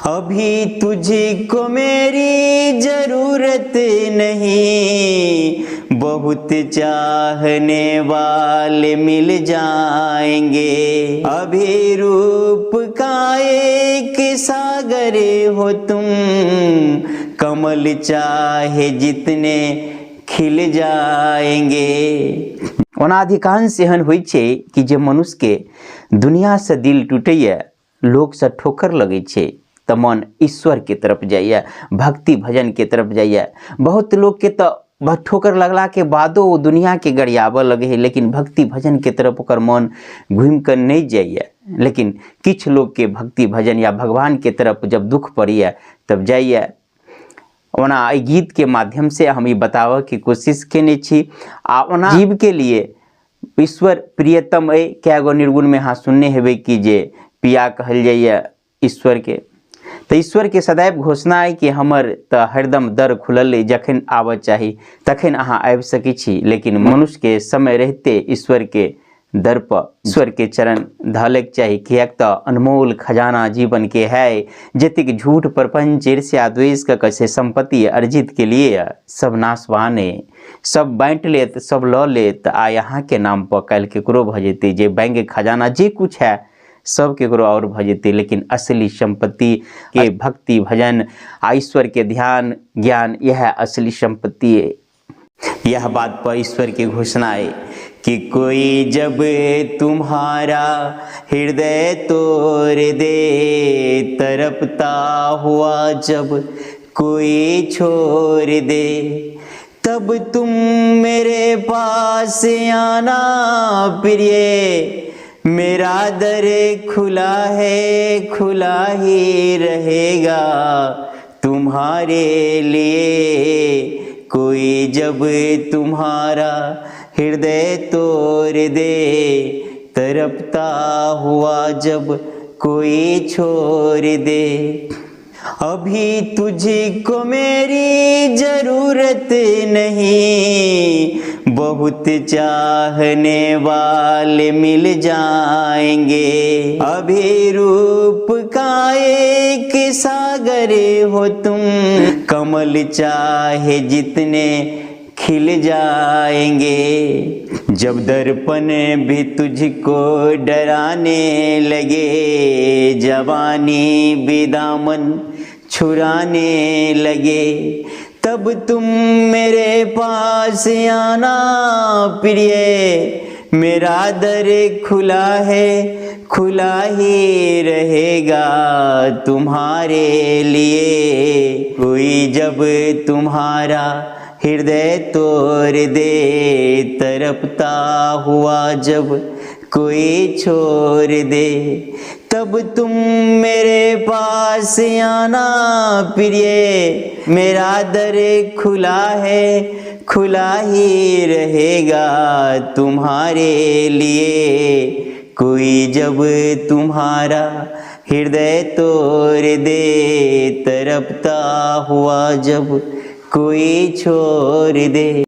अभी तुझको मेरी जरूरत नहीं, बहुत चाहने वाले मिल जाएंगे। अभी रूप का एक सागर हो तुम, कमल चाहे जितने खिल जाएंगे। ओना अधिकांश एहन होइ छै कि जे मनुष्य के दुनिया से दिल टूटैया, लोग से ठोकर लगै छै त मन ईश्वर के तरफ जाइए, भक्ति भजन के तरफ जाइए। बहुत लोग के तो ठोकर लगला के बादो दुनिया के गरियाबऽ लगे है, लेकिन भक्ति भजन के तरफ ओकर मन घूम कर नहीं जाइए। लेकिन किछ लोग के भक्ति भजन या भगवान के तरफ जब दुख पड़िए तब जाइए। ओना एहि गीत के माध्यम से हम ये बतावे की कोशिश केने छी। आ ओना जीव के लिए ईश्वर प्रियतम है। क्या गो निर्गुण में हाँ सुनने हेबे कि जे पिया कहल जाइए ईश्वर के। तो ईश्वर के सदैव घोषणा है कि हमर तो हरदम दर खुलल है, जखन आबऽ चाही तखन अहाँ आबि सकै छी। लेकिन मनुष्य के समय रहते ईश्वर के दर पर ईश्वर के चरण धलक चाहिए, कियाक तो अनमोल खजाना जीवन के है। जतिक झूठ प्रपंच ईर्ष्या द्वेष का से संपत्ति अर्जित के लिए सब नाशवान है। सब बांट लेत, सब लऽ लेत, आ यहाँ के नाम पर कल केकरो भ जेतै जे बैंक खजाना जे कुछ है सब केकरो और भ जेतै। लेकिन असली संपत्ति के भक्ति भजन आ ईश्वर के ध्यान ज्ञान यह असली संपत्ति है। यह बात पर ईश्वर की घोषणा है कि कोई जब तुम्हारा हृदय तोड़ दे, तड़पता हुआ जब कोई छोड़ दे, तब तुम मेरे पास आना प्रिय। मेरा दर खुला है, खुला ही रहेगा तुम्हारे लिए। कोई जब तुम्हारा हृदय तोड़ दे, तड़पता हुआ जब कोई छोड़ दे। अभी तुझको मेरी जरूरत नहीं, बहुत चाहने वाले मिल जाएंगे। अभी रूप का एक सागर हो तुम, कमल चाहे जितने खिल जाएंगे। जब दर्पण भी तुझको डराने लगे, जवानी भी दामन छुराने लगे, तब तुम मेरे पास आना प्रिय। मेरा दर खुला है, खुला ही रहेगा तुम्हारे लिए। कोई जब तुम्हारा हृदय तोड़ दे, तड़पता हुआ जब कोई छोड़ दे, तब तुम मेरे पास आना प्रिय। मेरा दर खुला है, खुला ही रहेगा तुम्हारे लिए। कोई जब तुम्हारा हृदय तोड़ दे, तड़पता हुआ जब कोई छोड़ दे।